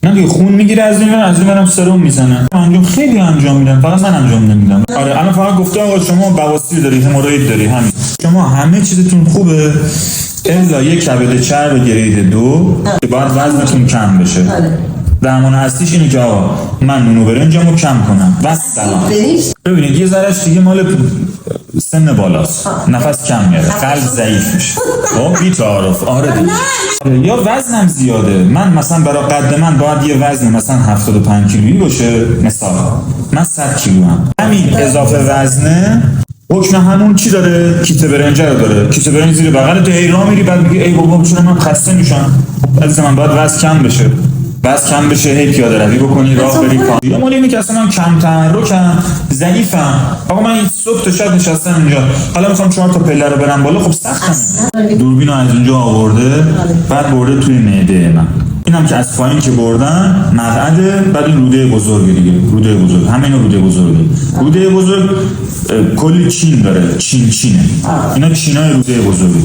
نه دیگه خون میگیره از این برم سرم میزنه. انجام خیلی انجام میدن، فقط من انجام نمیدم. آره الان فقط گفته آقا شما بواسیر داری، هموروید داری، همین شما همه چیزتون خوبه الا یک کبد چرب گرید 2 که باید وزنتون کم بشه. درمان هستیش اینه که آقا من نونو برنجمو کم کنم و سلام. ببینید یه ذرهش دیگه مال سن بالاست، نفس کم میاره، قلب ضعیف میشه. خب بی تعارف. آره دیگه. یا وزنم زیاده، من مثلا برای قد من باید یه وزن مثلا 75 کیلویی باشه، مثلا من 100 کیلو هم. همین اضافه وزنه حکم همون چی داره؟ کیت برنج رو داره. کیت برنج زیر بغلت هی راه میری بعد میگی ای بابا چرا من خسته میشم؟ بعد من باید وزن کم بشه. بس کم بشه، هی پیاده روی بکنی، راه بری کار. یا مال اینه که اصلا من کم تحرکم، ضعیفم. آقا من این صبح تا شب نشستم اینجا، حالا میخوام 4 تا پله رو برم بالا، خب سختمه. دوربینو از اونجا آورده، بعد برده توی معده من. اینم که از پایین که بردن مقعده، بعد این روده بزرگه دیگه، روده بزرگ، همه اینا روده بزرگه. روده بزرگ کلی چین داره، چینه. اینا چینای روده بزرگه.